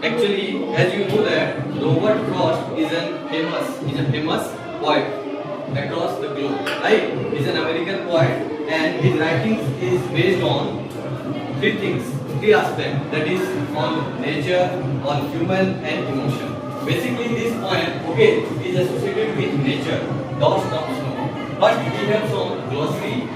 Actually, as you know that Robert Frost is a famous poet across the globe, right? He's an American poet, and his writings is based on three things, three aspects. That is on nature, on human, and emotion. Basically, this poem, okay, is associated with nature, dust of snow. But we have some glossary,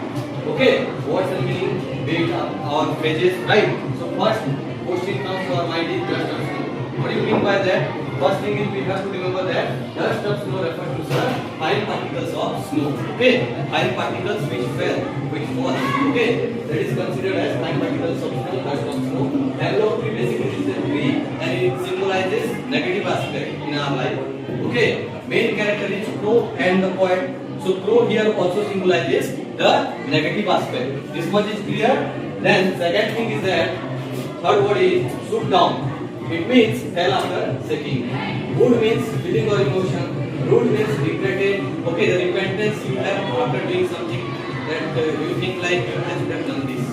okay, words and meaning based on pages, right? So first question comes to our mind is dust of snow. What do you mean by that? First thing is we have to remember that dust of snow refers to the fine particles of snow. Okay, fine particles which fall. Okay, that is considered as fine particles of snow, dust of snow. Yellow tree basically is a tree and it symbolizes negative aspect in our life. Okay, main character is crow and the poet. So crow here also symbolizes the negative aspect. This much is clear. Then second thing is that third word is shoot down. It means fell after shaking. Mood means feeling or emotion. Rude means regretted. Okay, the repentance you have after doing something that you think like I should have done this,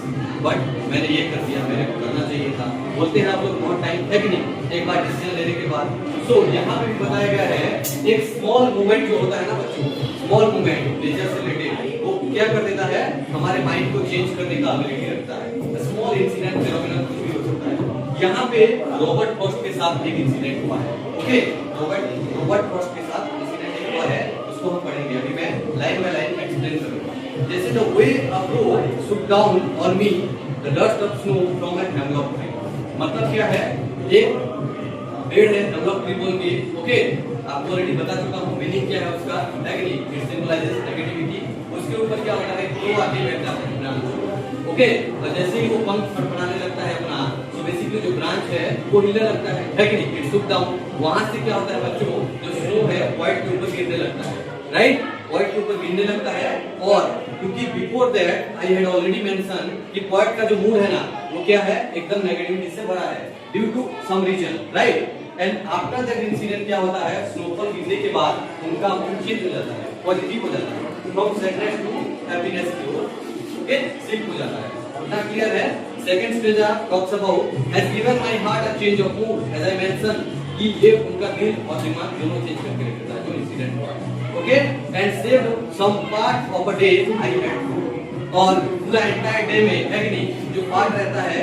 but मैंने ये कर दिया, मेरे को करना चाहिए था. बोलते हैं आप लोग बहुत टाइम है कि नहीं एक बार डिसीजन लेने के बाद. सो यहाँ पे भी बताया गया है एक स्मॉल मूवमेंट जो होता है ना बच्चों, स्मॉल मूवमेंट नेचर से रिलेटेड वो क्या कर देता है, हमारे माइंड को चेंज करने का एबिलिटी रखता है. स्मॉल इंसिडेंट फेनोमेनन कुछ भी हो सकता है. यहाँ पे रॉबर्ट फ्रॉस्ट के साथ एक इंसिडेंट हुआ है. ओके, रॉबर्ट फ्रॉस्ट के साथ इंसिडेंट एक हुआ है, उसको हम पढ़ेंगे. अभी मैं लाइन बाय लाइन एक्सप्लेन करूंगा. जैसे the way a crow shook down on me the dust of snow from a hemlock tree. मतलब क्या है, एक पेड़ है hemlock tree बोल के. ओके, आपको ऑलरेडी बता चुका हूँ मीनिंग क्या है उसका, नेगेटिव, इट सिंबलाइजेस नेगेटिविटी. उसके ऊपर क्या होता है, crow आके बैठता है ब्रांच. ओके, और जैसे ही वो पंख फड़फड़ाने लगता है अपना, तो बेसिकली जो ब्रांच है वो हिलने लगता है कि नहीं, इट शुक डाउन. वहां से क्या होता है बच्चों, जो स्नो है व्हाइट के ऊपर गिरने लगता है, राइट, व्हाइट के ऊपर गिरने लगता है. और क्योंकि before that I had already mention कि पॉइंट का जो मूड है ना वो क्या है, एकदम नेगेटिविटी से भरा है due to some reason, right. And after that incident क्या होता है, स्नोफॉल गिरने के बाद उनका मूड चेंज हो जाता है, पॉजिटिव हो जाता है, फ्रॉम सैडनेस टू हैप्पीनेस की ओर. ओके, शिफ्ट हो जाता है. इतना क्लियर है. Second stage talks about has given my heart a change of mood as I mention, कि ये उनका दिल और दिमाग दोनों चेंज करके रख देता है जो इंसिडेंट हुआ. Okay, and saved some part of a day I had to. और पूरा एंटायर डे में है कि नहीं, जो पार्ट रहता है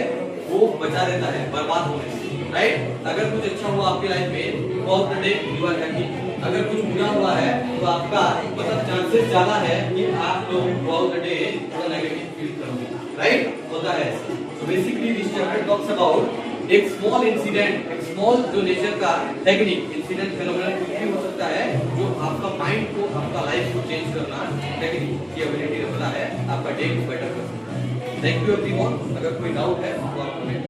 वो बचा रहता है बर्बाद होने से, राइट. अगर कुछ अच्छा हुआ आपकी लाइफ में, all the day you are happy. अगर कुछ बुरा हुआ है तो आपका मतलब चांसेस ज्यादा है कि आप लोग ऑल द डे थोड़ा नेगेटिव फील करोगे, राइट, होता है. So basically this chapter talks about एक स्मॉल इंसिडेंट, एक स्मॉल जो नेचर का टेक्निक, इंसिडेंट फेनोमेनन कुछ भी हो सकता है जो आपका माइंड को, आपका लाइफ को चेंज करना टेक्निक की एबिलिटी रखता है, आपका डे को बेटर कर सकता है. Thank you everyone. अगर कोई डाउट है तो आप कमेंट